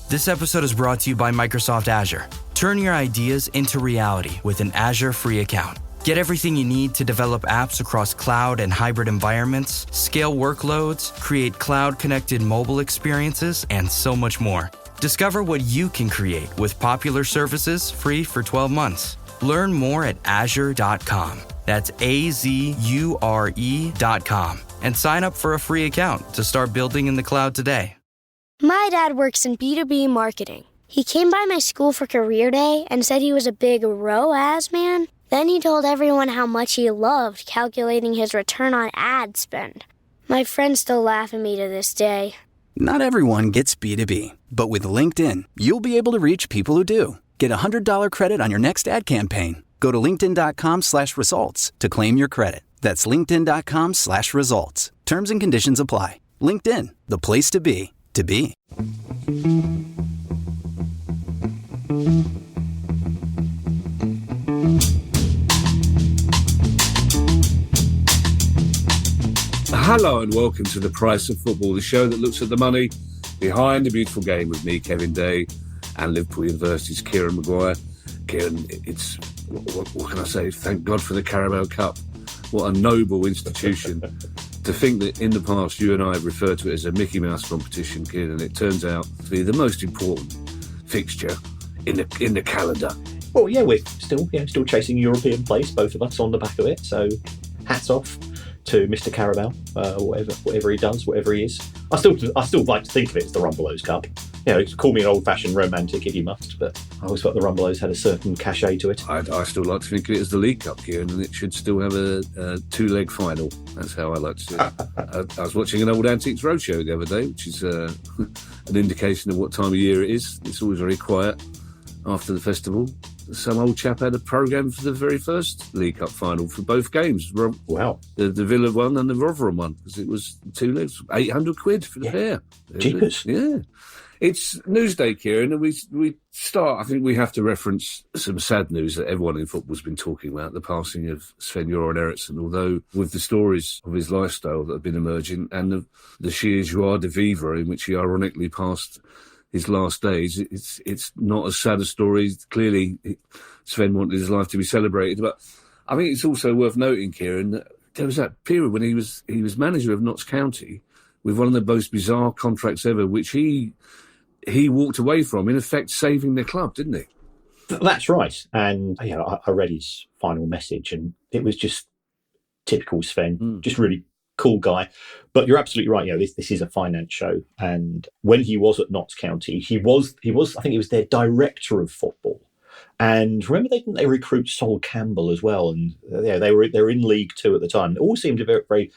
This episode is brought to you by Microsoft Azure. Turn your ideas into reality with an Azure free account. Get everything you need to develop apps across cloud and hybrid environments, scale workloads, create cloud-connected mobile experiences, and so much more. Discover what you can create with popular services free for 12 months. Learn more at azure.com. That's AZURE.com. And sign up for a free account to start building in the cloud today. My dad works in B2B marketing. He came by my school for career day and said he was a big ROAS man. Then he told everyone how much he loved calculating his return on ad spend. My friends still laugh at me to this day. Not everyone gets B2B, but with LinkedIn, you'll be able to reach people who do. Get a $100 credit on your next ad campaign. Go to linkedin.com/results to claim your credit. That's linkedin.com/results. Terms and conditions apply. LinkedIn, the place to be, to be. Hello and welcome to The Price of Football, the show that looks at the money behind the beautiful game with me, Kevin Day, and Liverpool University's Kieran Maguire. Kieran, it's, what can I say? Thank God for the Carabao Cup. What a noble institution. To think that in the past you and I have referred to it as a Mickey Mouse competition, Kieran, and it turns out to be the most important fixture in the calendar. Well, yeah, we're still chasing European place, both of us on the back of it. So, hats off to Mr. Carabao, whatever he does, whatever he is. I still like to think of it as the Rumbelows Cup. You know, call me an old-fashioned romantic if you must, but I always thought the Rumbelows had a certain cachet to it. I still like to think of it as the League Cup, Kieran, and it should still have a two-leg final. That's how I like to see it. I was watching an old Antiques Roadshow the other day, which is an indication of what time of year it is. It's always very quiet after the festival. Some old chap had a programme for the very first League Cup final for both games. Wow. The Villa one and the Rotherham one, because it was two legs, £800 for the pair. Cheapest. Yeah. It's Newsday, Kieran, and we start, I think we have to reference some sad news that everyone in football's been talking about, the passing of Sven-Göran Eriksson, although with the stories of his lifestyle that have been emerging and the sheer joie de vivre in which he ironically passed his last days, it's not as sad a story. Clearly, Sven wanted his life to be celebrated, but I think it's also worth noting, Kieran, that there was that period when he was manager of Notts County with one of the most bizarre contracts ever, which he walked away from, in effect saving the club, didn't he? That's right. And I read his final message, and it was just typical Sven, just really cool guy. But you're absolutely right. This is a finance show, and when he was at Notts County, he was I think he was their director of football. And remember, they recruit Sol Campbell as well, and they were in League Two at the time. It all seemed very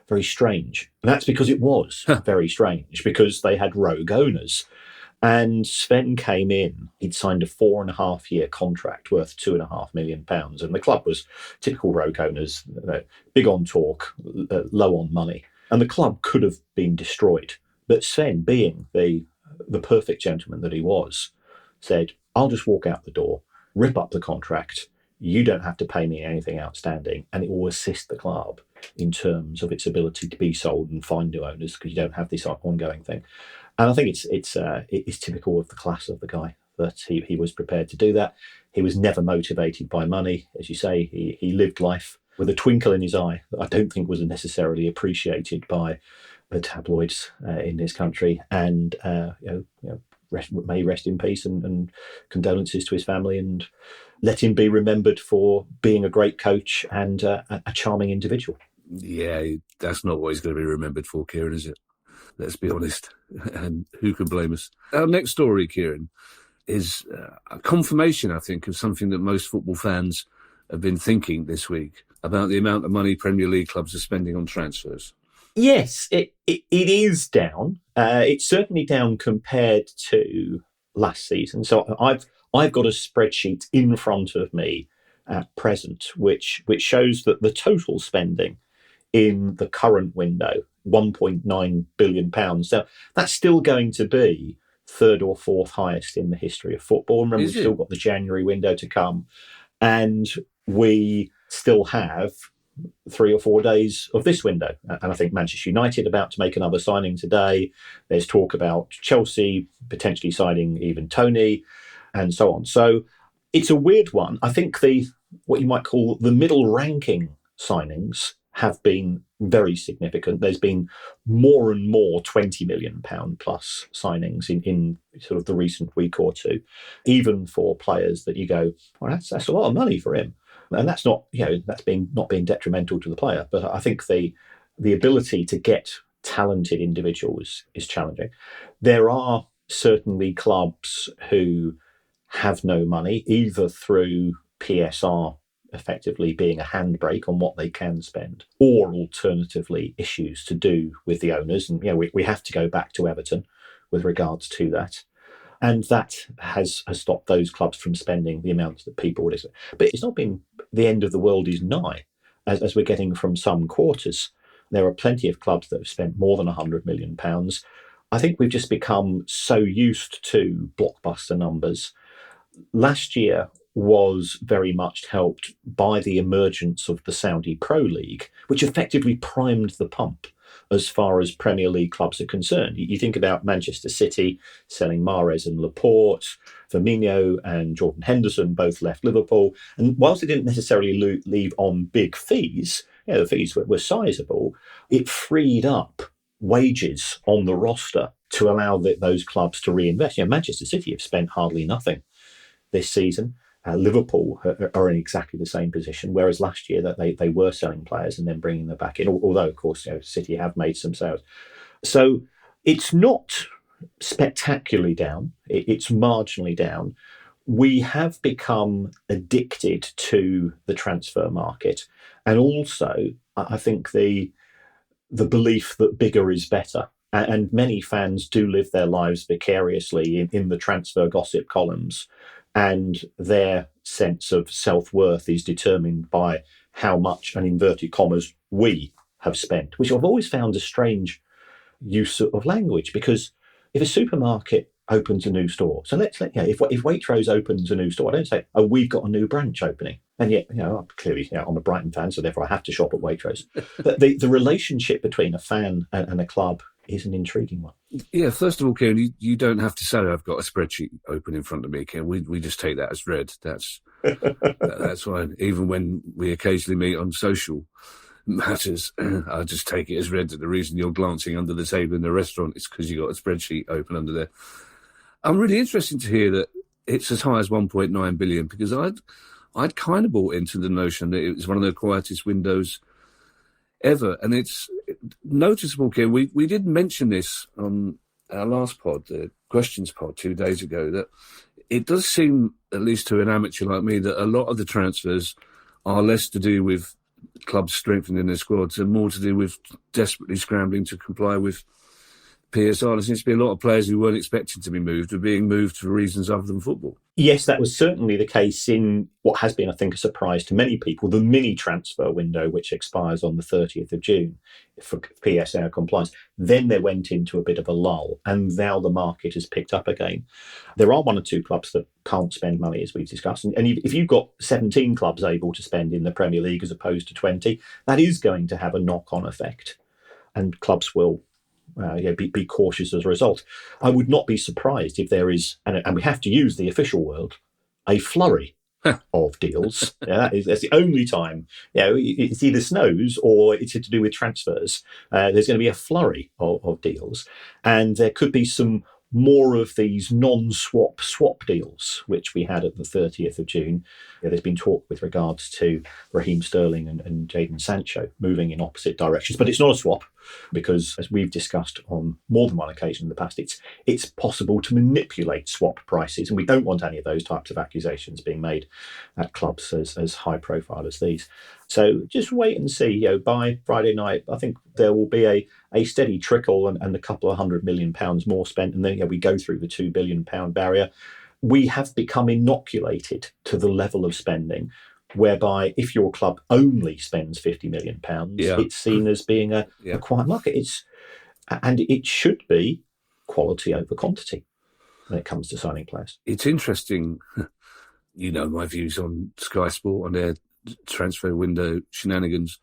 very strange. And that's because it was very strange, because they had rogue owners. And Sven came in. He'd signed a 4.5-year contract worth £2.5 million, and the club was typical rogue owners, big on talk, low on money, and the club could have been destroyed. But Sven, being the perfect gentleman that he was, said, I'll just walk out the door, rip up the contract. You don't have to pay me anything outstanding, and it will assist the club in terms of its ability to be sold and find new owners, because you don't have this ongoing thing. And I think it's typical of the class of the guy that he was prepared to do that. He was never motivated by money. As you say, he lived life with a twinkle in his eye that I don't think was necessarily appreciated by the tabloids in this country. And may rest in peace, and condolences to his family, and let him be remembered for being a great coach and a charming individual. Yeah, that's not what he's going to be remembered for, Kieran, is it? Let's be honest. And who can blame us? Our next story, Kieran, is a confirmation, I think, of something that most football fans have been thinking this week about the amount of money Premier League clubs are spending on transfers. Yes, it is down. It's certainly down compared to last season. So I've got a spreadsheet in front of me at present, which shows that the total spending in the current window, £1.9 billion. So that's still going to be third or fourth highest in the history of football. Remember, we've still got the January window to come, and we still have 3 or 4 days of this window. And I think Manchester United about to make another signing today. There's talk about Chelsea potentially signing even Tony and so on. So it's a weird one. I think what you might call the middle ranking signings have been very significant. There's been more and more £20 million plus signings in sort of the recent week or two, even for players that you go, well, that's a lot of money for him. And that's not, that's not being detrimental to the player. But I think the ability to get talented individuals is challenging. There are certainly clubs who have no money, either through PSR effectively being a handbrake on what they can spend, or alternatively issues to do with the owners. And we have to go back to Everton with regards to that. And that has stopped those clubs from spending the amounts that people would expect. But it's not been the end of the world is nigh, as we're getting from some quarters. There are plenty of clubs that have spent more than £100 million. I think we've just become so used to blockbuster numbers. Last year was very much helped by the emergence of the Saudi Pro League, which effectively primed the pump as far as Premier League clubs are concerned. You think about Manchester City selling Mahrez and Laporte, Firmino and Jordan Henderson both left Liverpool. And whilst they didn't necessarily leave on big fees, the fees were sizable, it freed up wages on the roster to allow those clubs to reinvest. Manchester City have spent hardly nothing this season. Liverpool are in exactly the same position, whereas last year that they were selling players and then bringing them back in, although, of course, City have made some sales. So it's not spectacularly down. It's marginally down. We have become addicted to the transfer market. And also, I think the belief that bigger is better. And many fans do live their lives vicariously in the transfer gossip columns. And their sense of self-worth is determined by how much, and inverted commas, we have spent, which I've always found a strange use of language, because if a supermarket opens a new store, so if Waitrose opens a new store, I don't say, oh, we've got a new branch opening. And yet, clearly, I'm a Brighton fan, so therefore I have to shop at Waitrose. But the relationship between a fan and a club is an intriguing one. Yeah, first of all, Kieran, you don't have to say I've got a spreadsheet open in front of me, Kieran. We just take that as read. That's fine. Even when we occasionally meet on social matters, I just take it as read that the reason you're glancing under the table in the restaurant is because you got a spreadsheet open under there. I'm really interested to hear that it's as high as 1.9 billion, because I'd kind of bought into the notion that it was one of the quietest windows ever. And it's noticeable, Kieran, we did mention this on our last pod, the questions pod 2 days ago, that it does seem, at least to an amateur like me, that a lot of the transfers are less to do with clubs strengthening their squads and more to do with desperately scrambling to comply with PSR. There seems to be a lot of players who weren't expecting to be moved are being moved for reasons other than football. Yes, that was certainly the case in what has been, I think, a surprise to many people, the mini transfer window, which expires on the 30th of June for PSR compliance. Then they went into a bit of a lull, and now the market has picked up again. There are 1 or 2 clubs that can't spend money, as we've discussed. And if you've got 17 clubs able to spend in the Premier League as opposed to 20, that is going to have a knock-on effect. And clubs will be cautious as a result. I would not be surprised if there is, and we have to use the official word, a flurry of deals. That's the only time. It's either snows or it's to do with transfers. There's going to be a flurry of deals, and there could be some more of these non-swap deals, which we had at the 30th of June. There's been talk with regards to Raheem Sterling and Jadon Sancho moving in opposite directions, but it's not a swap, because as we've discussed on more than one occasion in the past, it's possible to manipulate swap prices, and we don't want any of those types of accusations being made at clubs as high profile as these. So just wait and see. By Friday night, I think there will be a steady trickle and a couple of £100 million more spent, and then we go through the £2 billion barrier. We have become inoculated to the level of spending whereby if your club only spends £50 million, it's seen as being a quiet market. And it should be quality over quantity when it comes to signing players. It's interesting, my views on Sky Sport, on transfer window shenanigans.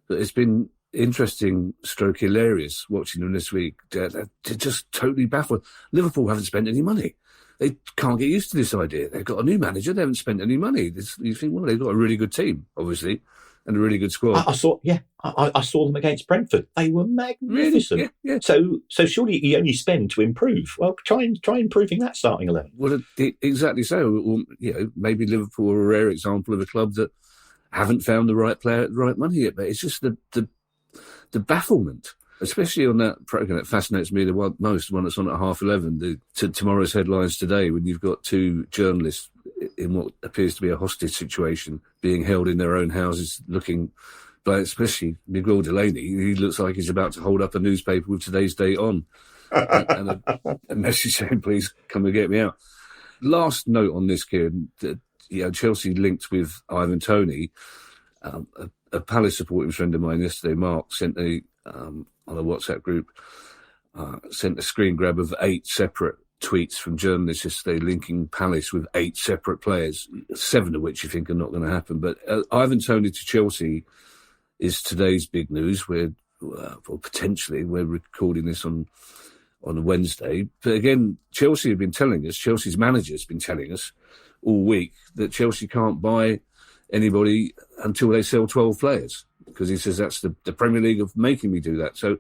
But it's been interesting, stroke hilarious watching them this week. They're just totally baffled. Liverpool haven't spent any money. They can't get used to this idea. They've got a new manager. They haven't spent any money. You think, well, they've got a really good team, obviously, and a really good squad. I saw them against Brentford. They were magnificent. Really? Yeah. So surely you only spend to improve. Well, try improving that starting 11. Well, exactly so. Or, maybe Liverpool are a rare example of a club that haven't found the right player at the right money yet. But it's just the bafflement, especially on that programme that fascinates me the most, one that's on at 11:30, tomorrow's headlines today, when you've got two journalists in what appears to be a hostage situation being held in their own houses looking, especially Miguel Delaney. He looks like he's about to hold up a newspaper with today's date on and a message saying, please come and get me out. Last note on this, Kieran, Chelsea linked with Ivan Toney. A Palace supporting friend of mine yesterday, Mark, sent on a WhatsApp group, sent a screen grab of 8 separate tweets from journalists yesterday linking Palace with 8 separate players, 7 of which you think are not going to happen. But Ivan Toney to Chelsea is today's big news. Potentially, we're recording this on a Wednesday. But again, Chelsea have been telling us, Chelsea's manager's been telling us all week that Chelsea can't buy anybody until they sell 12 players, because he says that's the Premier League of making me do that. So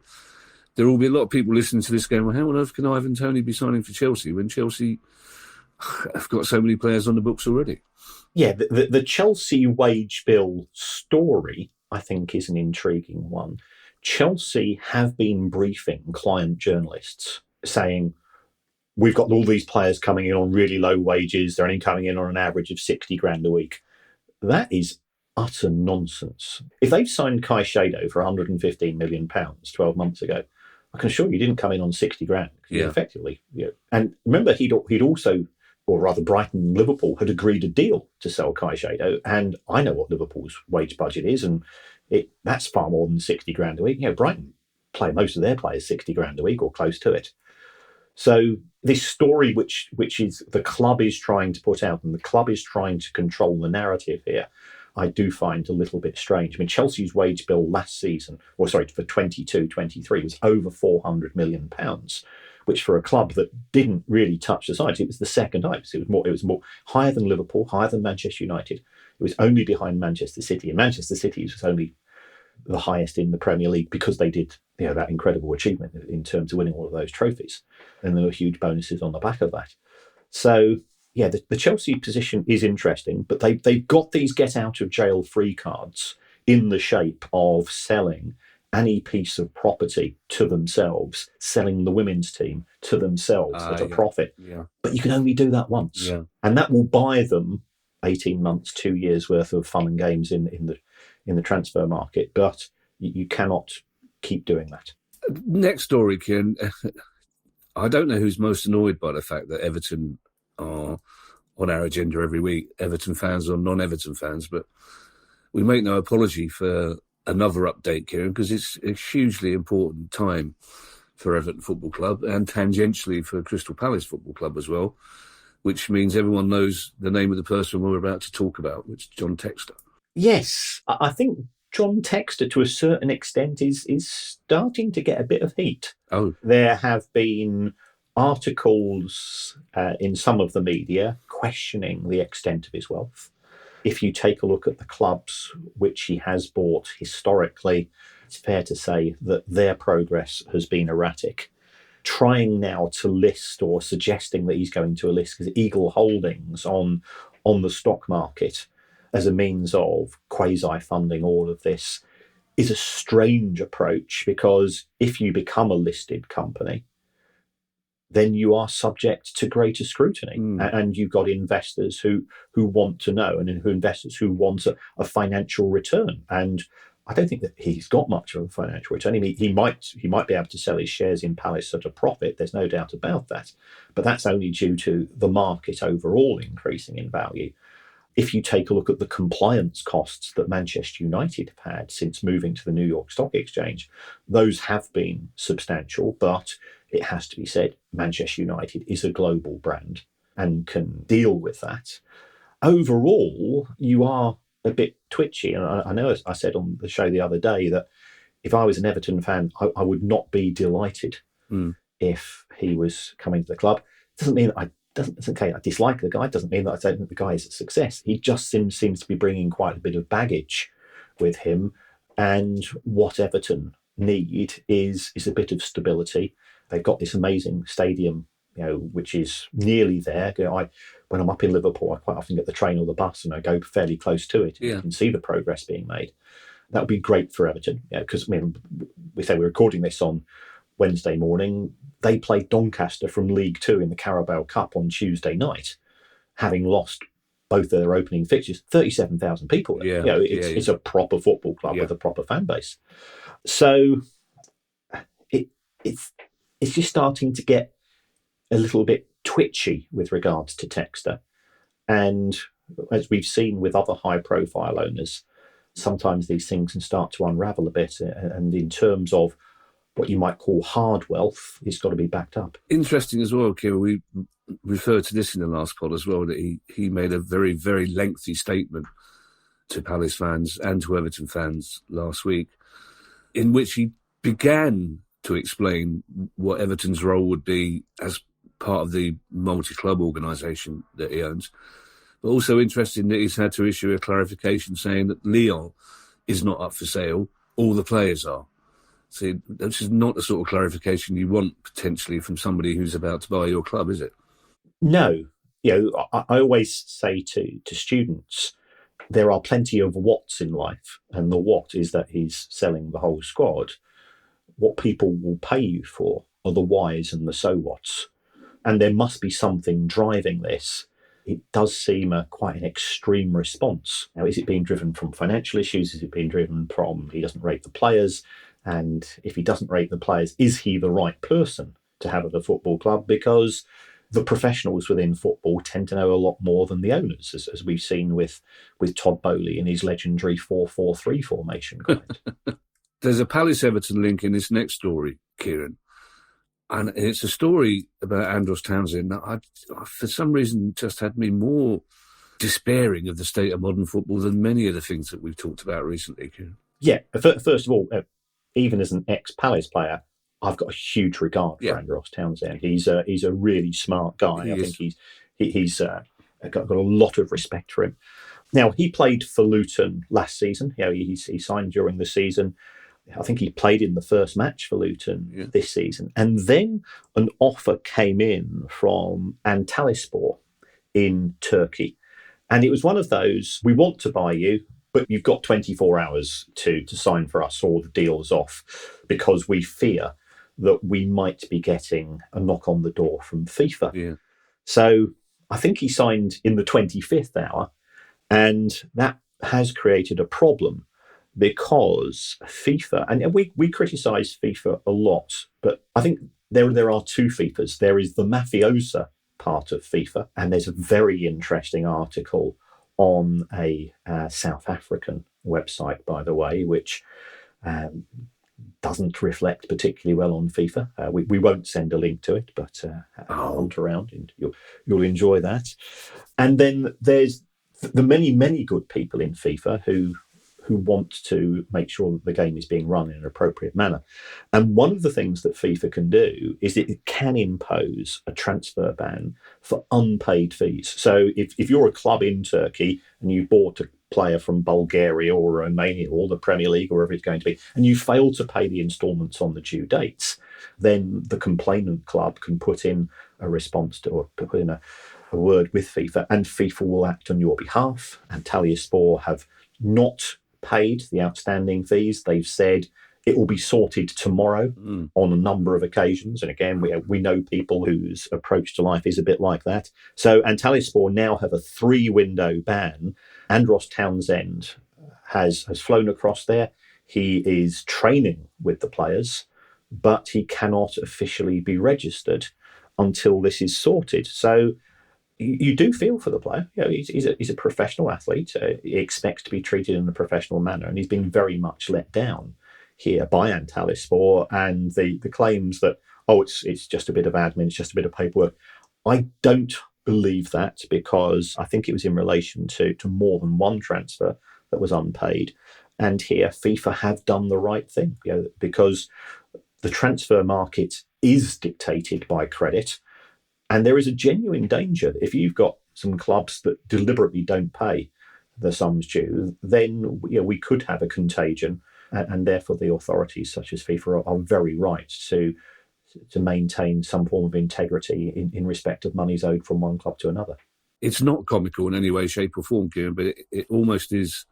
there will be a lot of people listening to this going, well, how on earth can Ivan Toney be signing for Chelsea when Chelsea have got so many players on the books already? Yeah, the Chelsea wage bill story, I think, is an intriguing one. Chelsea have been briefing client journalists saying, we've got all these players coming in on really low wages. They're only coming in on an average of 60 grand a week. That is utter nonsense. If they've signed Caicedo for £115 million 12 months ago, I can assure you he didn't come in on 60 grand. Yeah. Effectively. Yeah. And remember, he'd also, or rather Brighton and Liverpool, had agreed a deal to sell Caicedo. And I know what Liverpool's wage budget is, and that's far more than 60 grand a week. Brighton play most of their players 60 grand a week or close to it. So this story, which is the club is trying to put out, and the club is trying to control the narrative here, I do find a little bit strange. I mean, Chelsea's wage bill last season, for 22-23, was over £400 million, which for a club that didn't really touch the sides, it was the second highest. It was more higher than Liverpool, higher than Manchester United. It was only behind Manchester City, and Manchester City was only the highest in the Premier League because they did that incredible achievement in terms of winning all of those trophies. And there were huge bonuses on the back of that. So, the Chelsea position is interesting, but they've got these get-out-of-jail-free cards in the shape of selling any piece of property to themselves, selling the women's team to themselves at a profit. Yeah. But you can only do that once. Yeah. And that will buy them 18 months, 2 years worth of fun and games in the transfer market. But you cannot keep doing that. Next story, Kieran. I don't know who's most annoyed by the fact that Everton are on our agenda every week, Everton fans or non-Everton fans, but we make no apology for another update, Kieran, because it's a hugely important time for Everton Football Club and tangentially for Crystal Palace Football Club as well, which means everyone knows the name of the person we're about to talk about, which is John Textor. Yes, I think John Textor, to a certain extent, is starting to get a bit of heat. Oh, there have been articles in some of the media questioning the extent of his wealth. If you take a look at the clubs which he has bought historically, it's fair to say that their progress has been erratic. Trying now to list, or suggesting that he's going to list his Eagle holdings on the stock market as a means of quasi-funding all of this is a strange approach, because if you become a listed company, then you are subject to greater scrutiny. And you've got investors who want to know, and investors who want a financial return. And I don't think that he's got much of a financial return. I mean, he might be able to sell his shares in Palace at a profit. There's no doubt about that. But that's only due to the market overall increasing in value. If you take a look at the compliance costs that Manchester United have had since moving to the New York Stock Exchange, those have been substantial, but it has to be said, Manchester United is a global brand and can deal with that. Overall, you are a bit twitchy. And I know I said on the show the other day that if I was an Everton fan, I would not be delighted if he was coming to the club. Doesn't mean that I dislike the guy. Doesn't mean that I don't think the guy is a success. He just seems to be bringing quite a bit of baggage with him. And what Everton need is a bit of stability. They've got this amazing stadium, which is nearly there. When I'm up in Liverpool, I quite often get the train or the bus, and I go fairly close to it. Yeah. You can see the progress being made. That would be great for Everton, because we say we're recording this on Wednesday morning. They played Doncaster from League Two in the Carabao Cup on Tuesday night, having lost both their opening fixtures. 37,000 people. Yeah, it's a proper football club with a proper fan base. So it's just starting to get a little bit twitchy with regards to Textor. And as we've seen with other high-profile owners, sometimes these things can start to unravel a bit. And in terms of what you might call hard wealth, it's got to be backed up. Interesting as well, Kieran, we referred to this in the last pod as well, that he made a very, very lengthy statement to Palace fans and to Everton fans last week, in which he began to explain what Everton's role would be as part of the multi-club organisation that he owns. But also interesting that he's had to issue a clarification saying that Lyon is not up for sale, all the players are. So this is not the sort of clarification you want potentially from somebody who's about to buy your club, is it? No. I always say to students, there are plenty of whats in life, and the what is that he's selling the whole squad. What people will pay you for are the whys and the so whats. And there must be something driving this. It does seem quite an extreme response. Now, is it being driven from financial issues? Is it being driven from he doesn't rate the players? And if he doesn't rate the players, is he the right person to have at a football club? Because the professionals within football tend to know a lot more than the owners, as we've seen with Todd Bowley and his legendary 4-4-3 formation guide. There's a Palace-Everton link in this next story, Kieran. And it's a story about Andros Townsend that I, for some reason, just had me more despairing of the state of modern football than many of the things that we've talked about recently, Kieran. Yeah, first of all, even as an ex-Palace player, I've got a huge regard for Andros Townsend. He's a really smart guy. I think he's got a lot of respect for him. Now, he played for Luton last season. He signed during the season. I think he played in the first match for Luton this season. And then an offer came in from Antalyaspor in Turkey. And it was one of those, we want to buy you, but you've got 24 hours to sign for us or the deal's off, because we fear that we might be getting a knock on the door from FIFA. Yeah. So I think he signed in the 25th hour, and that has created a problem because FIFA, and we criticise FIFA a lot, but I think there are two FIFAs. There is the mafiosa part of FIFA, and there's a very interesting article on a South African website, by the way, which doesn't reflect particularly well on FIFA. We won't send a link to it, but hunt around and you'll enjoy that. And then there's the many, many good people in FIFA who want to make sure that the game is being run in an appropriate manner. And one of the things that FIFA can do is it can impose a transfer ban for unpaid fees. So if you're a club in Turkey and you bought a player from Bulgaria or Romania or the Premier League or wherever it's going to be, and you fail to pay the instalments on the due dates, then the complainant club can put in a response to, or put in a word with FIFA, and FIFA will act on your behalf. And Antalyaspor have not paid the outstanding fees. They've said it will be sorted tomorrow on a number of occasions. And again, we know people whose approach to life is a bit like that. So Antalyaspor now have a 3-window ban. Andros Townsend has flown across there. He is training with the players, but he cannot officially be registered until this is sorted. So you do feel for the player. He's a professional athlete. He expects to be treated in a professional manner, and he's been very much let down here by Antalyaspor and the claims that, it's just a bit of admin, it's just a bit of paperwork. I don't believe that, because I think it was in relation to more than one transfer. that was unpaid. And here, FIFA have done the right thing, because the transfer market is dictated by credit, and there is a genuine danger that if you've got some clubs that deliberately don't pay the sums due, then we could have a contagion, and therefore the authorities such as FIFA are very right to maintain some form of integrity in respect of monies owed from one club to another. It's not comical in any way, shape or form, Kieran, but it almost is,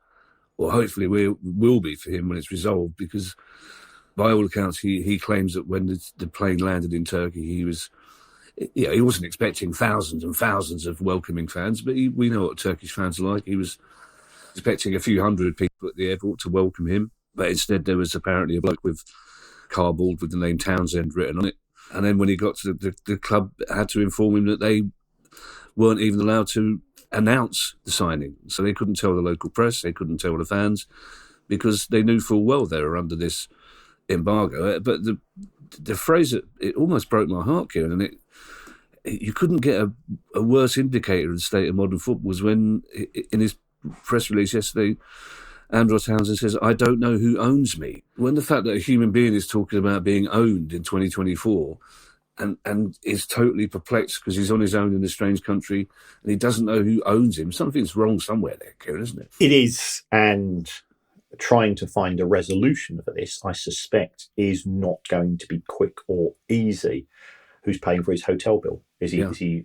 or hopefully will be for him when it's resolved, because by all accounts he claims that when the plane landed in Turkey, he wasn't expecting thousands and thousands of welcoming fans, but we know what Turkish fans are like. He was expecting a few hundred people at the airport to welcome him, but instead there was apparently a bloke with cardboard with the name Townsend written on it. And then when he got to the club had to inform him that they weren't even allowed to announce the signing. So they couldn't tell the local press, they couldn't tell the fans, because they knew full well they were under this embargo. But the phrase, it almost broke my heart, Kieran, and you couldn't get a worse indicator of the state of modern football was when, in his press release yesterday, Andros Townsend says, "I don't know who owns me." When the fact that a human being is talking about being owned in 2024 and is totally perplexed because he's on his own in a strange country and he doesn't know who owns him, something's wrong somewhere there, Kieran, isn't it? It is, and trying to find a resolution for this, I suspect, is not going to be quick or easy. Who's paying for his hotel bill? If he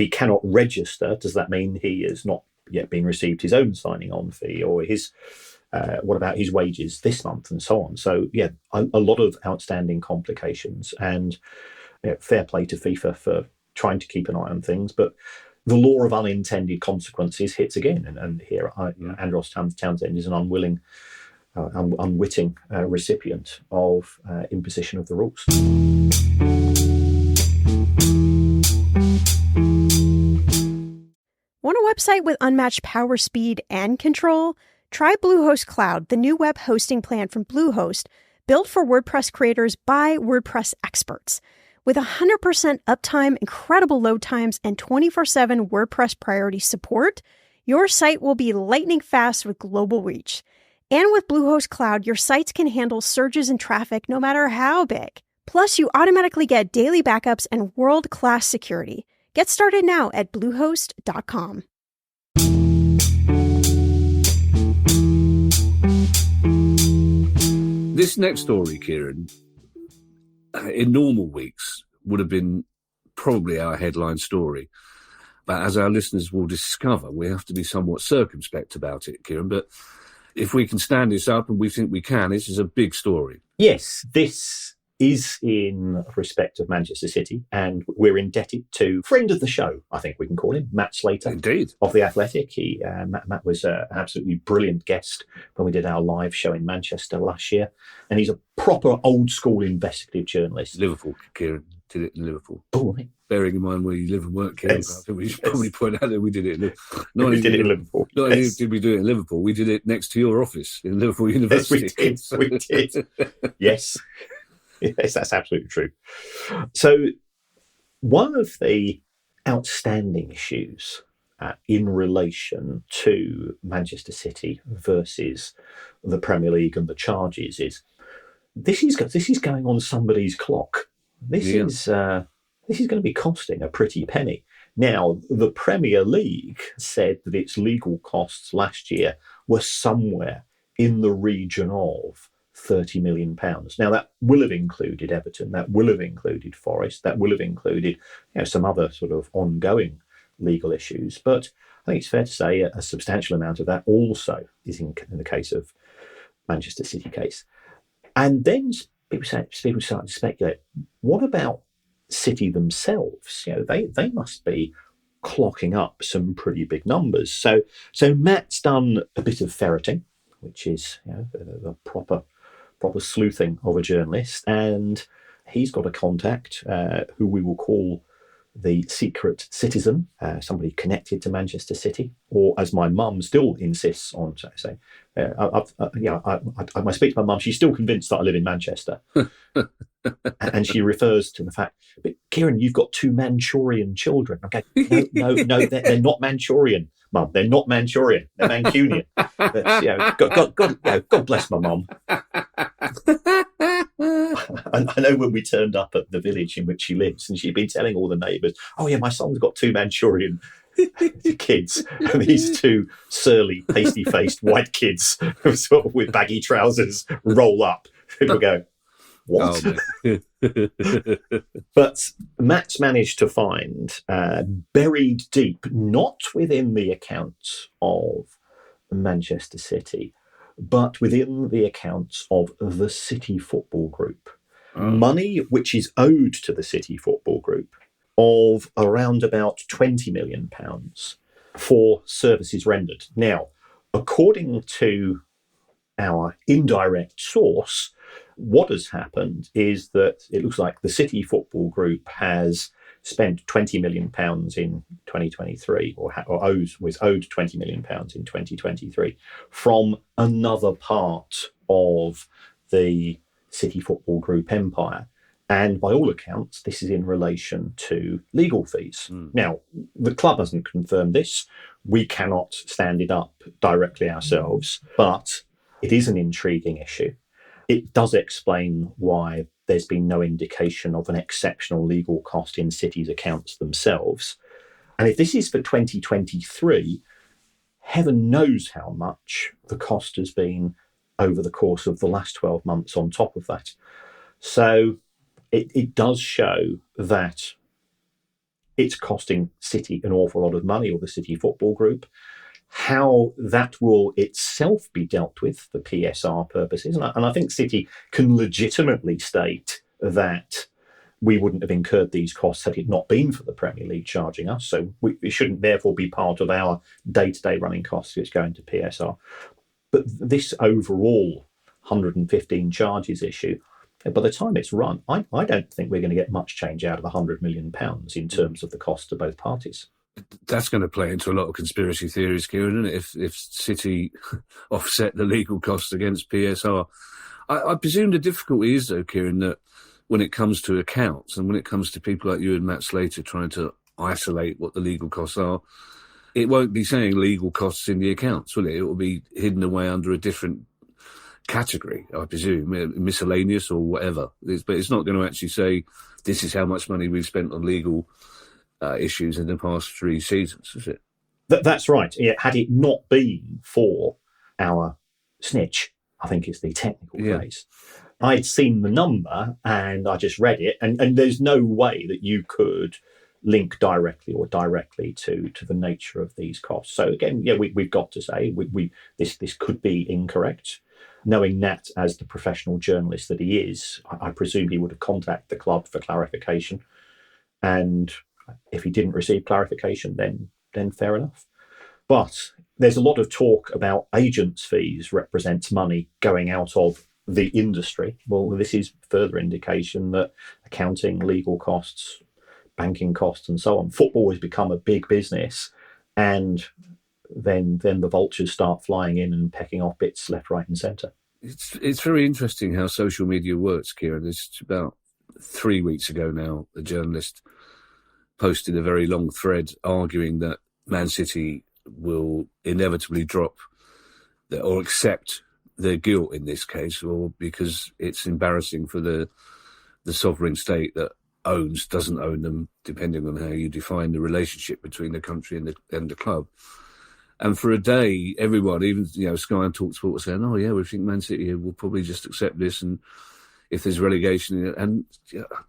cannot register, does that mean he is not yet being received his own signing on fee, or his what about his wages this month, and so on? So a lot of outstanding complications, and fair play to FIFA for trying to keep an eye on things, but the law of unintended consequences hits again, and here Andros Townsend is an unwitting recipient of imposition of the rules. Want a website with unmatched power, speed, and control? Try Bluehost Cloud, the new web hosting plan from Bluehost, built for WordPress creators by WordPress experts. With 100% uptime, incredible load times, and 24/7 WordPress priority support, your site will be lightning fast with global reach. And with Bluehost Cloud, your sites can handle surges in traffic no matter how big. Plus, you automatically get daily backups and world-class security. Get started now at Bluehost.com. This next story, Kieran, in normal weeks would have been probably our headline story. But as our listeners will discover, we have to be somewhat circumspect about it, Kieran. But if we can stand this up, and we think we can, this is a big story. Yes, this is in respect of Manchester City, and we're indebted to friend of the show, I think we can call him, Matt Slater. Indeed. Of The Athletic. Matt was an absolutely brilliant guest when we did our live show in Manchester last year, and he's a proper old-school investigative journalist. Liverpool, Kieran, did it in Liverpool. Oh, right. Bearing in mind where you live and work, Kieran, Yes. I think we should probably point out that we did it in Liverpool. We did it in Liverpool. Not only did we do it in Liverpool, we did it next to your office in Liverpool University. Yes, we did. Yes. Yes, that's absolutely true. So one of the outstanding issues in relation to Manchester City versus the Premier League and the charges is this is going on somebody's clock. This is going to be costing a pretty penny. Now, the Premier League said that its legal costs last year were somewhere in the region of £30 million. Now, that will have included Everton, that will have included Forest, that will have included some other sort of ongoing legal issues. But I think it's fair to say a substantial amount of that also is in the case of Manchester City case. And then people started to speculate, what about City themselves? They must be clocking up some pretty big numbers. So Matt's done a bit of ferreting, which is the proper sleuthing of a journalist, and he's got a contact who we will call the secret citizen, somebody connected to Manchester City, or as my mum still insists on saying, I speak to my mum, she's still convinced that I live in Manchester. And she refers to the fact, but Kieran, you've got 2 Manchurian children. Okay, no, they're not Manchurian, Mum. They're not Manchurian. They're Mancunian. God bless my mum. And I know when we turned up at the village in which she lives, and she'd been telling all the neighbours, "Oh yeah, my son's got 2 Manchurian kids," and these 2 surly, pasty-faced white kids, sort of with baggy trousers, roll up. People go, "What?" But Matt's managed to find, buried deep, not within the accounts of Manchester City, but within the accounts of the City Football Group, money which is owed to the City Football Group of around about £20 million for services rendered. Now, according to our indirect source, what has happened is that it looks like the City Football Group has spent £20 million in 2023, or was owed £20 million in 2023 from another part of the City Football Group empire. And by all accounts, this is in relation to legal fees. Now, the club hasn't confirmed this. We cannot stand it up directly ourselves, but it is an intriguing issue. It does explain why there's been no indication of an exceptional legal cost in City's accounts themselves. And if this is for 2023, heaven knows how much the cost has been over the course of the last 12 months on top of that. So it does show that it's costing City an awful lot of money, or the City Football Group. How that will itself be dealt with for PSR purposes. And I think City can legitimately state that we wouldn't have incurred these costs had it not been for the Premier League charging us. So it shouldn't therefore be part of our day-to-day running costs which go into PSR. But this overall 115 charges issue, by the time it's run, I don't think we're going to get much change out of £100 million in terms of the cost to both parties. That's going to play into a lot of conspiracy theories, Kieran, isn't it? If City offset the legal costs against PSR. I presume the difficulty is, though, Kieran, that when it comes to accounts and when it comes to people like you and Matt Slater trying to isolate what the legal costs are, it won't be saying legal costs in the accounts, will it? It will be hidden away under a different category, I presume, miscellaneous or whatever. But it's not going to actually say, this is how much money we've spent on legal issues in the past 3 seasons, is it? That's right. Yeah, had it not been for our snitch, I think is the technical phrase, I'd seen the number and I just read it, and there's no way that you could link directly to the nature of these costs. So again, we've got to say this could be incorrect. Knowing Nat as the professional journalist that he is, I presume he would have contacted the club for clarification, and if he didn't receive clarification, then fair enough. But there's a lot of talk about agents' fees represents money going out of the industry. Well, this is further indication that accounting, legal costs, banking costs, and so on, football has become a big business, and then the vultures start flying in and pecking off bits left, right, and centre. It's very interesting how social media works, Kieran. It's about 3 weeks ago now, a journalist posted a very long thread arguing that Man City will inevitably drop or accept their guilt in this case, or because it's embarrassing for the sovereign state that doesn't own them, depending on how you define the relationship between the country and the club. And for a day, everyone, even Sky and TalkSport, were saying, "Oh yeah, we think Man City will probably just accept this, and if there's relegation," and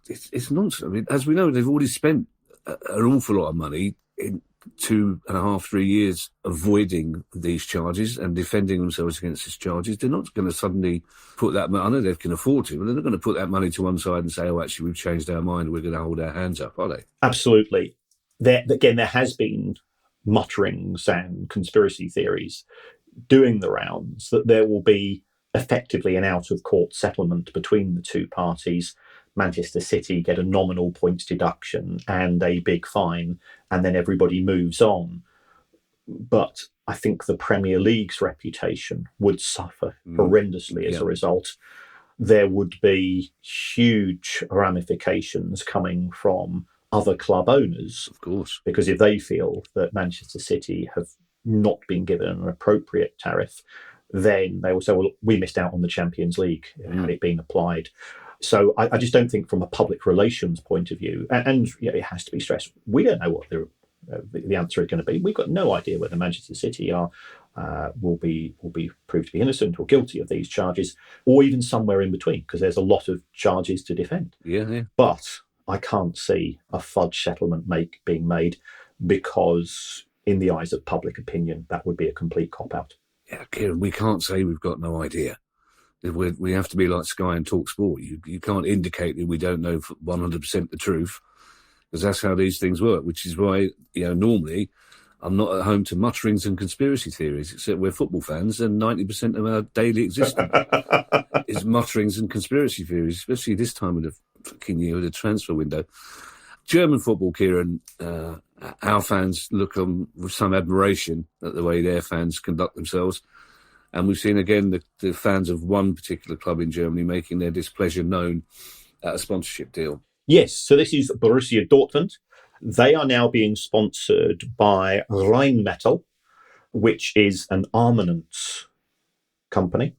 it's nonsense. I mean, as we know, they've already spent an awful lot of money in 2.5, 3 years avoiding these charges and defending themselves against these charges. They're not going to suddenly put that money, I know they can afford to, but they're not going to put that money to one side and say, "Oh, actually, we've changed our mind, we're going to hold our hands up," are they? Absolutely. There has been mutterings and conspiracy theories doing the rounds that there will be effectively an out-of-court settlement between the two parties. Manchester City get a nominal points deduction and a big fine, and then everybody moves on. But I think the Premier League's reputation would suffer horrendously as a result. there would be huge ramifications coming from other club owners. Of course. Because if they feel that Manchester City have not been given an appropriate tariff, then they will say, well, we missed out on the Champions League, had it been applied. So I just don't think from a public relations point of view, and it has to be stressed, we don't know what the answer is going to be. We've got no idea whether Manchester City will be proved to be innocent or guilty of these charges, or even somewhere in between, because there's a lot of charges to defend. Yeah. But I can't see a fudge settlement being made, because in the eyes of public opinion, that would be a complete cop-out. Yeah, Kieran, we can't say we've got no idea. We have to be like Sky and Talk Sport. You can't indicate that we don't know 100% the truth, because that's how these things work, which is why, normally I'm not at home to mutterings and conspiracy theories, except we're football fans, and 90% of our daily existence is mutterings and conspiracy theories, especially this time of the fucking year with the transfer window. German football, Kieran, our fans look on with some admiration at the way their fans conduct themselves. And we've seen, again, the fans of one particular club in Germany making their displeasure known at a sponsorship deal. Yes, so this is Borussia Dortmund. They are now being sponsored by Rheinmetall, which is an armaments company.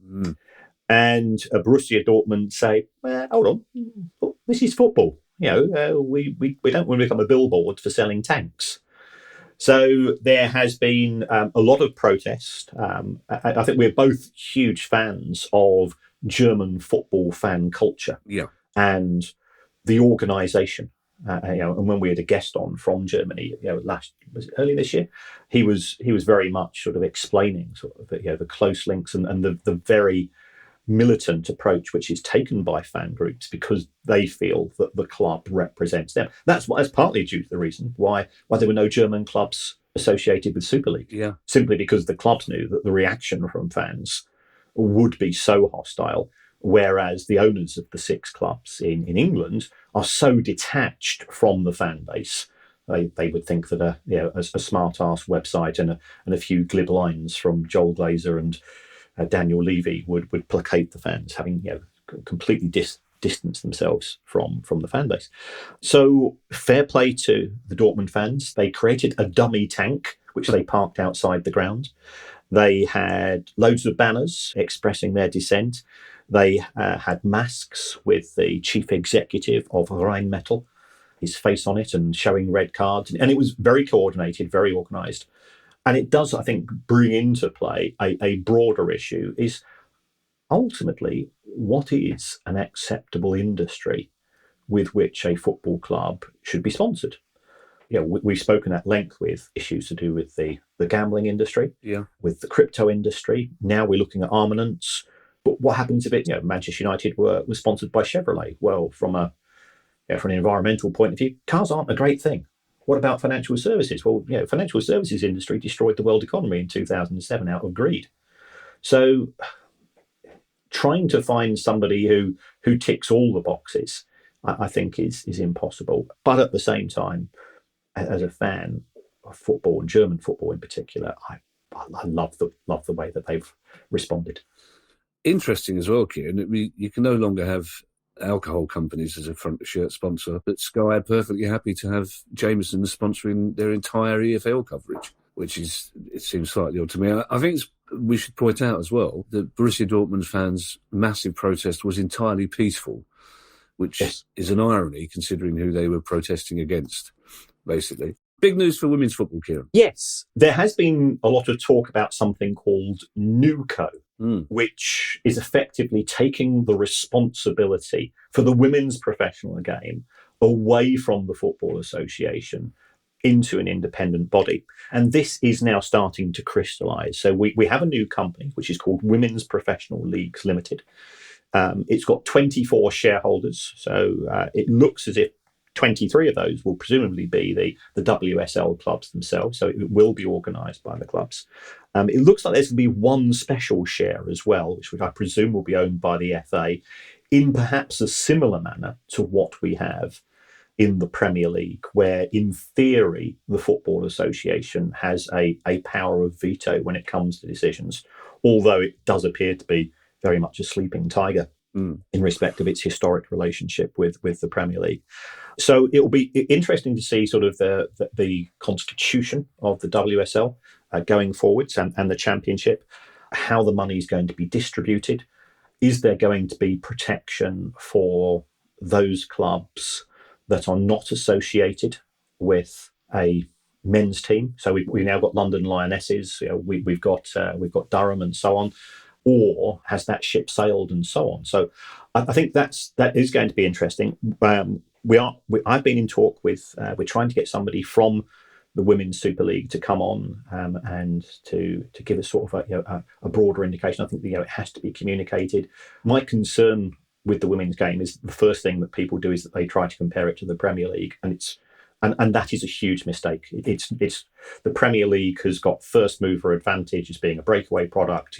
And Borussia Dortmund say, hold on, this is football. We don't want to become a billboard for selling tanks. So there has been a lot of protest. I think we're both huge fans of German football fan culture and the organisation. And when we had a guest on from Germany, early this year, he was very much sort of explaining sort of the close links and the very militant approach which is taken by fan groups, because they feel that the club represents them. That's partly due to the reason why there were no German clubs associated with Super League. Yeah. Simply because the clubs knew that the reaction from fans would be so hostile, whereas the owners of the 6 clubs in England are so detached from the fan base. They would think that a smart-ass website and a few glib lines from Joel Glazer and Daniel Levy would placate the fans, having completely distanced themselves from the fan base. So fair play to the Dortmund fans. They created a dummy tank, which they parked outside the ground. They had loads of banners expressing their dissent. They had masks with the chief executive of Rheinmetall, his face on it, and showing red cards. And it was very coordinated, very organised. And it does, I think, bring into play a broader issue, is ultimately what is an acceptable industry with which a football club should be sponsored. We've spoken at length with issues to do with the gambling industry, with the crypto industry. Now we're looking at armaments. But what happens if Manchester United was sponsored by Chevrolet? Well, from an environmental point of view, cars aren't a great thing. What about financial services? Well, financial services industry destroyed the world economy in 2007 out of greed. So trying to find somebody who ticks all the boxes, I think is impossible. But at the same time, as a fan of football, and German football in particular, I love the way that they've responded. Interesting as well, Kieran. You can no longer have alcohol companies as a front shirt sponsor, but Sky are perfectly happy to have Jameson sponsoring their entire EFL coverage, which it seems slightly odd to me. I think we should point out as well that Borussia Dortmund fans' massive protest was entirely peaceful, which is an irony considering who they were protesting against, basically. Big news for women's football, Kieran. Yes, there has been a lot of talk about something called NUCO, which is effectively taking the responsibility for the women's professional game away from the Football Association into an independent body. And this is now starting to crystallise. So we have a new company, which is called Women's Professional Leagues Limited. It's got 24 shareholders. So it looks as if 23 of those will presumably be the WSL clubs themselves. So it will be organised by the clubs. It looks like there's going to be one special share as well, which I presume will be owned by the FA in perhaps a similar manner to what we have in the Premier League, where in theory the Football Association has a power of veto when it comes to decisions, although it does appear to be very much a sleeping tiger. in respect of its historic relationship with the Premier League. So it will be interesting to see sort of the constitution of the WSL going forwards and the Championship, how the money is going to be distributed. Is there going to be protection for those clubs that are not associated with a men's team? So we've now got London Lionesses, we've got Durham and so on. Or has that ship sailed and so on? So I think that is going to be interesting. I've been in talk with. We're trying to get somebody from the Women's Super League to come on and to give us sort of a broader indication. I think it has to be communicated. My concern with the women's game is the first thing that people do is that they try to compare it to the Premier League, and that is a huge mistake. It's the Premier League has got first mover advantage as being a breakaway product.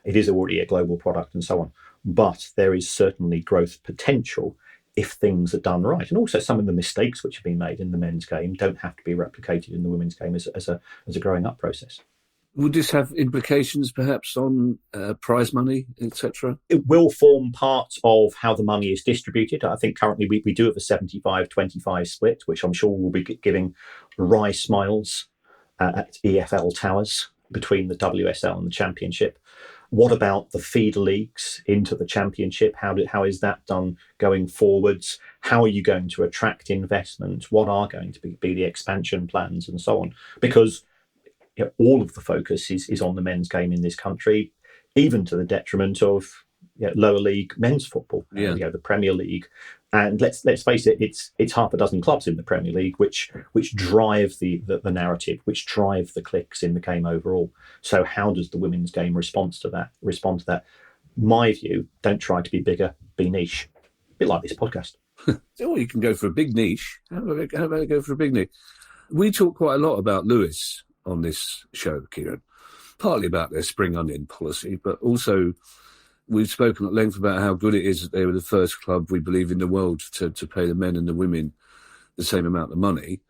It is already a global product and so on. But there is certainly growth potential if things are done right. And also some of the mistakes which have been made in the men's game don't have to be replicated in the women's game as a growing up process. Would this have implications perhaps on prize money, etc.? It will form part of how the money is distributed. I think currently we do have a 75-25 split, which I'm sure will be giving wry smiles at EFL Towers between the WSL and the Championship. What about the feeder leagues into the Championship? How is that done going forwards? How are you going to attract investment? What are going to be the expansion plans and so on? Because all of the focus is on the men's game in this country, even to the detriment of lower league men's football, the Premier League. And let's face it, it's half a dozen clubs in the Premier League which drive the narrative, which drive the clicks in the game overall. So how does the women's game respond to that? My view, don't try to be bigger, be niche. A bit like this podcast. Or you can go for a big niche. How about I go for a big niche? We talk quite a lot about Lewes on this show, Kieran, partly about their spring onion policy, but also we've spoken at length about how good it is that they were the first club, we believe, in the world to pay the men and the women the same amount of money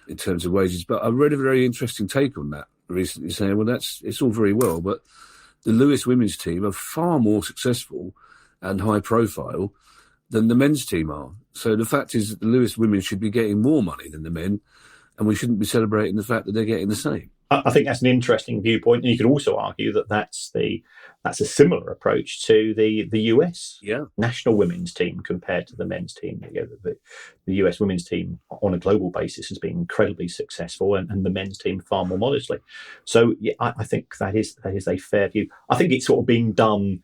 in terms of wages. But I read a very interesting take on that recently, saying, well, it's all very well, but the Lewes women's team are far more successful and high profile than the men's team are. So the fact is that the Lewes women should be getting more money than the men, and we shouldn't be celebrating the fact that they're getting the same. I think that's an interesting viewpoint, and you could also argue that that's a similar approach to the US national women's team compared to the men's team. The US women's team on a global basis has been incredibly successful, and the men's team far more modestly. So I think that is a fair view. I think it's sort of being done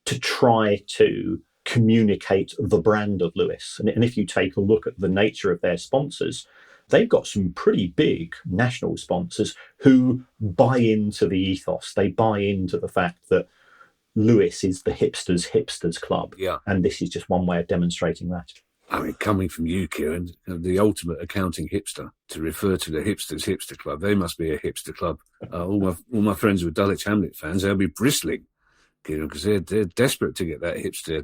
to try to communicate the brand of Lewes, and if you take a look at the nature of their sponsors, they've got some pretty big national sponsors who buy into the ethos. They buy into the fact that Lewes is the hipsters club. Yeah. And this is just one way of demonstrating that. I mean, coming from you, Kieran, the ultimate accounting hipster, to refer to the hipster club, they must be a hipster club. All my friends who are Dulwich Hamlet fans, they'll be bristling, Kieran, because they're desperate to get that hipster.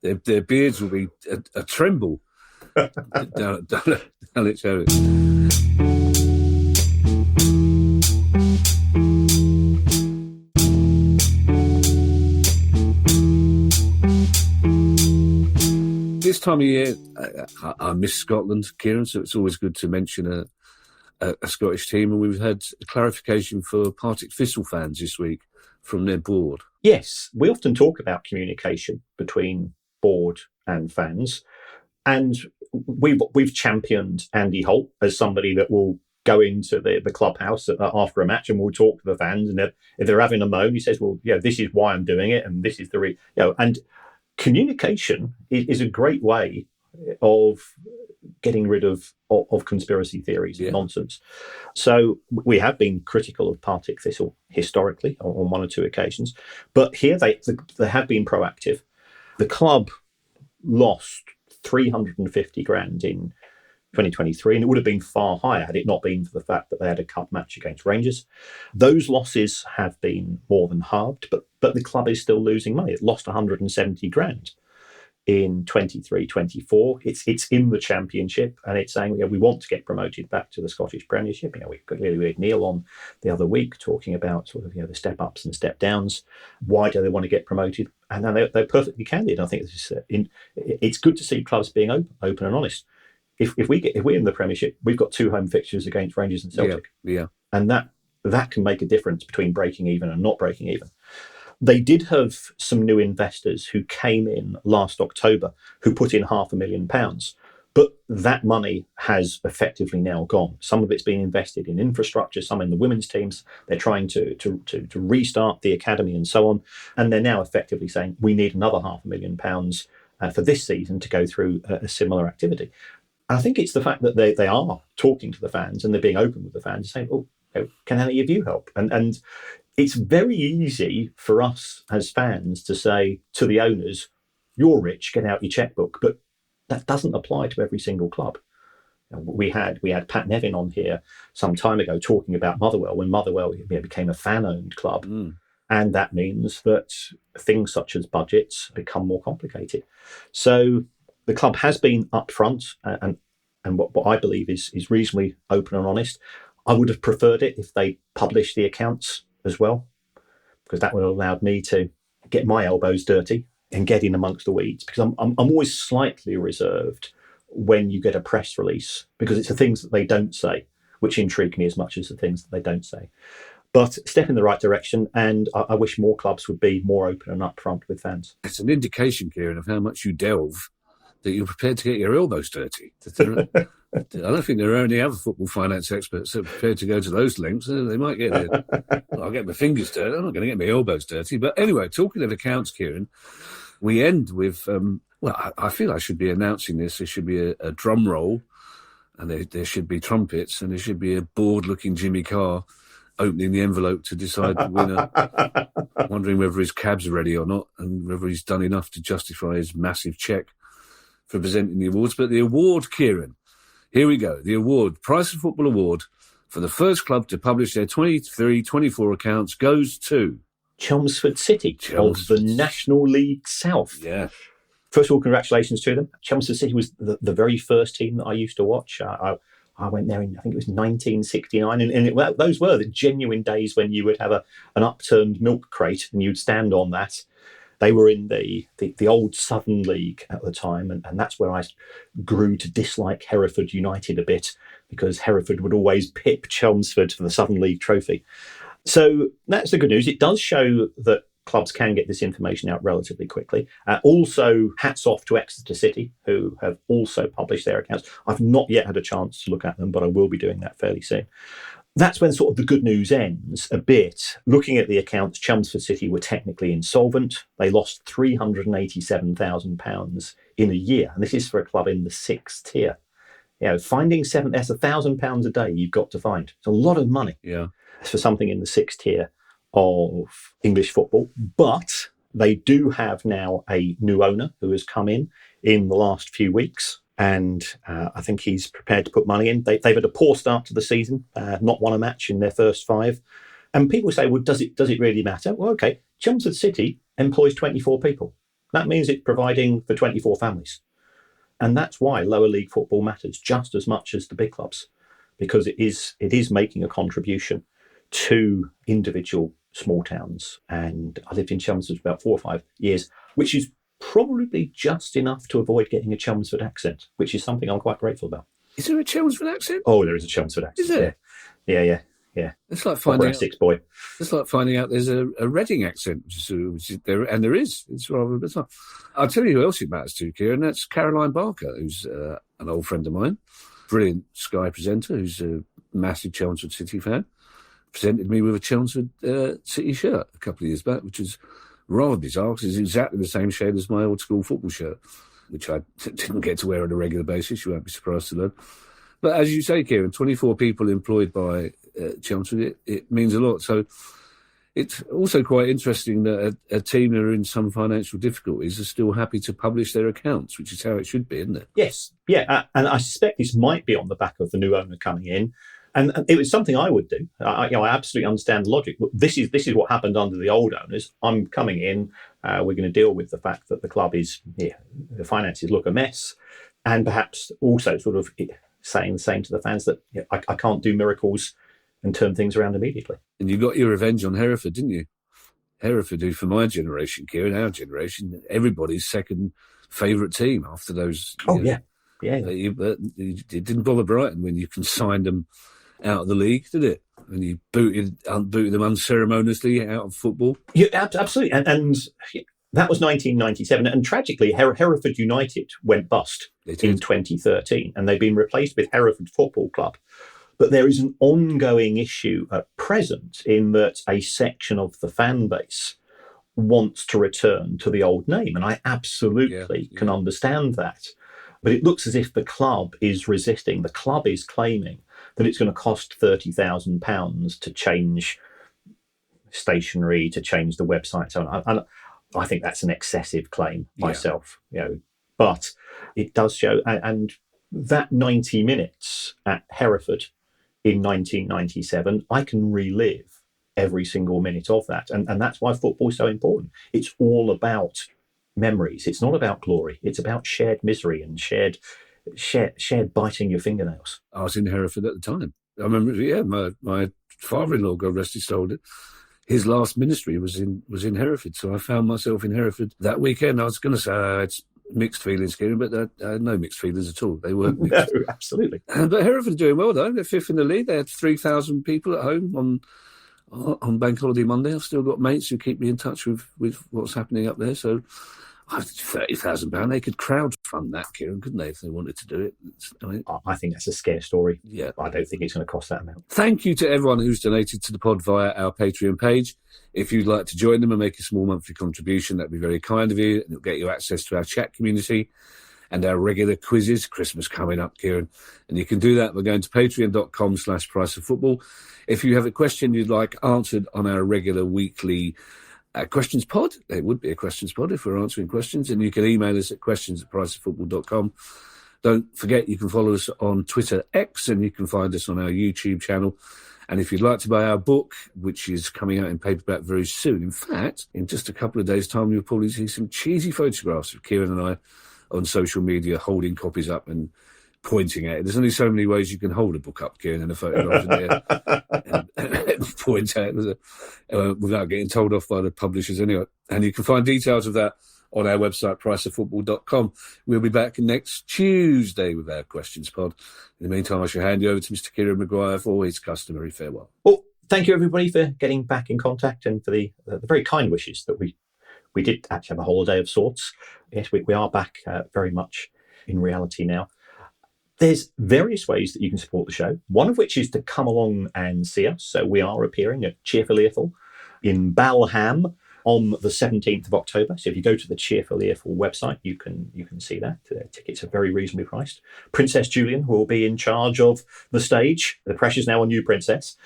Their beards will be a tremble. Dulwich Hamlet. This time of year, I miss Scotland, Kieran, so it's always good to mention a Scottish team. And we've had a clarification for Partick Thistle fans this week from their board. Yes, we often talk about communication between board and fans. And we've championed Andy Holt as somebody that will go into the clubhouse after a match and we'll talk to the fans. And if they're having a moan, he says, well, this is why I'm doing it. And this is and communication is a great way of getting rid of conspiracy theories and nonsense. So we have been critical of Partick Thistle historically on one or two occasions, but here they have been proactive. The club lost 350 grand in 2023, and it would have been far higher had it not been for the fact that they had a cup match against Rangers. Those losses have been more than halved, but the club is still losing money. It lost 170 grand. in 23-24. It's in the Championship, and it's saying, we want to get promoted back to the Scottish Premiership. We clearly had Neil on the other week talking about sort of the step ups and step downs. Why do they want to get promoted? And then they're perfectly candid. I think this is it's good to see clubs being open and honest. If we're in the Premiership, we've got 2 home fixtures against Rangers and Celtic. Yeah. And that can make a difference between breaking even and not breaking even. They did have some new investors who came in last October who put in £500,000, but that money has effectively now gone. Some of it's been invested in infrastructure, some in the women's teams. They're trying to restart the academy and so on. And they're now effectively saying, we need another £500,000 for this season to go through a similar activity. I think it's the fact that they are talking to the fans and they're being open with the fans, saying, can any of you help? And it's very easy for us as fans to say to the owners, you're rich, get out your checkbook. But that doesn't apply to every single club. We had Pat Nevin on here some time ago talking about Motherwell, when Motherwell became a fan-owned club. And that means that things such as budgets become more complicated. So the club has been upfront and what I believe is reasonably open and honest. I would have preferred it if they published the accounts as well, because that would have allowed me to get my elbows dirty and get in amongst the weeds, because I'm always slightly reserved when you get a press release, because it's the things that they don't say which intrigue me as much as the things that they don't say. But step in the right direction, and I wish more clubs would be more open and upfront with fans. It's an indication, Kieran, of how much you delve, that you're prepared to get your elbows dirty. I don't think there are any other football finance experts that are prepared to go to those lengths. They might get it. I'll get my fingers dirty. I'm not going to get my elbows dirty. But anyway, talking of accounts, Kieran, we end with, I feel I should be announcing this. There should be a drum roll, and there should be trumpets, and there should be a bored-looking Jimmy Carr opening the envelope to decide the winner, wondering whether his cab's ready or not, and whether he's done enough to justify his massive cheque for presenting the awards. But the award, Kieran, here we go. The award, Price of Football Award, for the first club to publish their 23-24 accounts goes to Chelmsford City of the National League South. Yeah. First of all, congratulations to them. Chelmsford City was the very first team that I used to watch. I went there in, I think it was 1969. And those were the genuine days when you would have an upturned milk crate and you'd stand on that. They were in the old Southern League at the time, and that's where I grew to dislike Hereford United a bit, because Hereford would always pip Chelmsford for the Southern League trophy. So that's the good news. It does show that clubs can get this information out relatively quickly. Also, hats off to Exeter City, who have also published their accounts. I've not yet had a chance to look at them, but I will be doing that fairly soon. That's when sort of the good news ends a bit. Looking at the accounts, Chelmsford City were technically insolvent. They lost £387,000 in a year. And this is for a club in the 6th tier. Finding that's £1,000 a day you've got to find. It's a lot of money. Yeah. For something in the 6th tier of English football. But they do have now a new owner who has come in the last few weeks. And I think he's prepared to put money in. They've had a poor start to the season, not won a match in their first 5. And people say, well, does it really matter? Well, okay, Chelmsford City employs 24 people. That means it's providing for 24 families. And that's why lower league football matters just as much as the big clubs, because it is making a contribution to individual small towns. And I lived in Chelmsford for about 4 or 5 years, which is probably just enough to avoid getting a Chelmsford accent, which is something I'm quite grateful about. Is there a Chelmsford accent? Oh, there is a Chelmsford accent. Is there? Yeah. It's like finding out, Six boy. It's like finding out there's a Reading accent, which is there, and there is. It's rather bizarre. I'll tell you who else it matters to, Kieran. That's Caroline Barker, who's an old friend of mine, brilliant Sky presenter, who's a massive Chelmsford City fan. Presented me with a Chelmsford City shirt a couple of years back, which was rather bizarre because it's exactly the same shade as my old school football shirt, which I didn't get to wear on a regular basis. You won't be surprised to learn. But as you say, Kieran, 24 people employed by Chelmsford, it means a lot. So it's also quite interesting that a team that are in some financial difficulties are still happy to publish their accounts, which is how it should be, isn't it? Yes, yeah. And I suspect this might be on the back of the new owner coming in And it was something I would do. I absolutely understand the logic. This is what happened under the old owners. I'm coming in. We're going to deal with the fact that the club is, the finances look a mess, and perhaps also sort of saying the same to the fans that I can't do miracles and turn things around immediately. And you got your revenge on Hereford, didn't you? Hereford, who for my generation, Kieran, our generation, everybody's second favourite team after those. Yeah. It didn't bother Brighton when you consigned them out of the league, did it? And you booted them unceremoniously out of football. Yeah, absolutely. And that was 1997. And tragically, Hereford United went bust in 2013, and they've been replaced with Hereford Football Club. But there is an ongoing issue at present in that a section of the fan base wants to return to the old name. And I absolutely can understand that. But it looks as if the club is resisting. The club is claiming that it's going to cost £30,000 to change stationery, to change the website. So I think that's an excessive claim myself, but it does show. And that 90 minutes at Hereford in 1997, I can relive every single minute of that. And that's why football is so important. It's all about memories. It's not about glory. It's about shared misery and shared biting your fingernails. I was in Hereford at the time. I remember, my father-in-law, God rest his soul, his last ministry was in Hereford. So I found myself in Hereford that weekend. I was going to say it's mixed feelings, Kieran, but I had no mixed feelings at all. They weren't mixed. No, absolutely. But Hereford are doing well, though. They're fifth in the league. They had 3,000 people at home on Bank Holiday Monday. I've still got mates who keep me in touch with what's happening up there. So £30,000, they could crowdfund that, Kieran, couldn't they, if they wanted to do it? I think that's a scare story. Yeah. I don't think it's going to cost that amount. Thank you to everyone who's donated to the pod via our Patreon page. If you'd like to join them and make a small monthly contribution, that'd be very kind of you. And it'll get you access to our chat community and our regular quizzes. Christmas coming up, Kieran. And you can do that by going to patreon.com/priceoffootball. If you have a question you'd like answered on our regular weekly questions pod, it would be a questions pod if we're answering questions, and you can email us at questions@priceoffootball.com. Don't forget you can follow us on Twitter X, and you can find us on our YouTube channel. And if you'd like to buy our book, which is coming out in paperback very soon, in fact, in just a couple of days' time, you'll probably see some cheesy photographs of Kieran and I on social media holding copies up and pointing at it. There's only so many ways you can hold a book up, Kieran, in a photograph in there and point at it without getting told off by the publishers anyway. And you can find details of that on our website, priceoffootball.com. We'll be back next Tuesday with our questions pod. In the meantime, I shall hand you over to Mr. Kieran Maguire for his customary farewell. Well, thank you, everybody, for getting back in contact and for the very kind wishes that we did actually have a holiday of sorts. Yes, we are back very much in reality now. There's various ways that you can support the show, one of which is to come along and see us. So we are appearing at Cheerful Earful in Balham on the 17th of October. So if you go to the Cheerful Earful website, you can see that. Tickets are very reasonably priced. Princess Julian will be in charge of the stage. The pressure's now on you, Princess.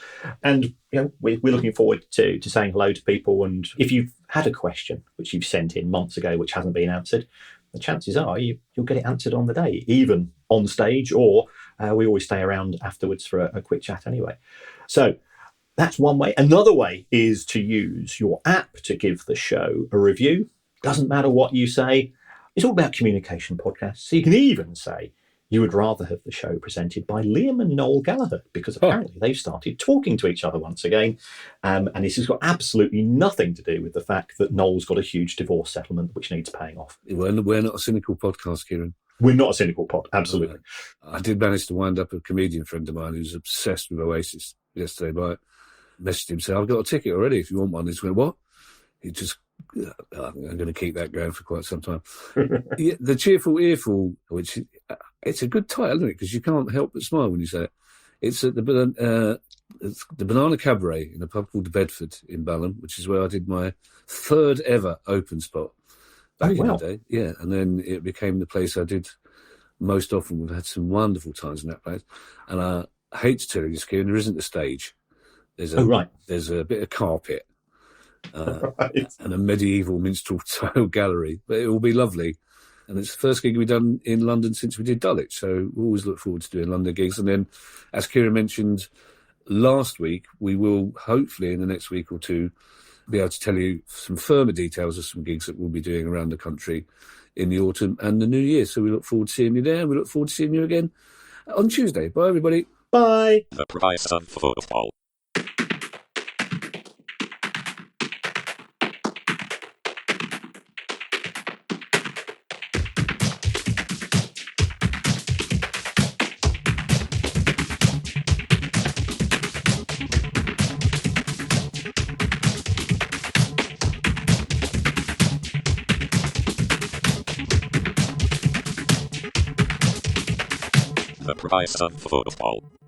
And we're looking forward to saying hello to people. And if you've had a question which you've sent in months ago which hasn't been answered, the chances are you'll get it answered on the day, even on stage, or we always stay around afterwards for a quick chat anyway. So that's one way. Another way is to use your app to give the show a review. Doesn't matter what you say. It's all about communication podcasts. So you can even say you would rather have the show presented by Liam and Noel Gallagher, because apparently they've started talking to each other once again. And this has got absolutely nothing to do with the fact that Noel's got a huge divorce settlement which needs paying off. We're not a cynical podcast, Kieran. We're not a cynical pod, absolutely. I did manage to wind up a comedian friend of mine who's obsessed with Oasis yesterday, but messaged him saying, I've got a ticket already if you want one. He's going, what? He just, I'm going to keep that going for quite some time. Yeah, the Cheerful Earful, which it's a good title, isn't it? Because you can't help but smile when you say it. It's at the Banana Cabaret in a pub called Bedford in Balham, which is where I did my third ever open spot back in the day. Yeah, and then it became the place I did most often. We've had some wonderful times in that place. And I hate to tell you this, Kieran, there isn't a stage. There's a bit of carpet and a medieval minstrel style gallery, but it will be lovely. And it's the first gig we've done in London since we did Dulwich. So we always look forward to doing London gigs. And then, as Kieran mentioned last week, we will hopefully in the next week or two be able to tell you some firmer details of some gigs that we'll be doing around the country in the autumn and the new year. So we look forward to seeing you there. We look forward to seeing you again on Tuesday. Bye, everybody. Bye. The price of football. The price of football.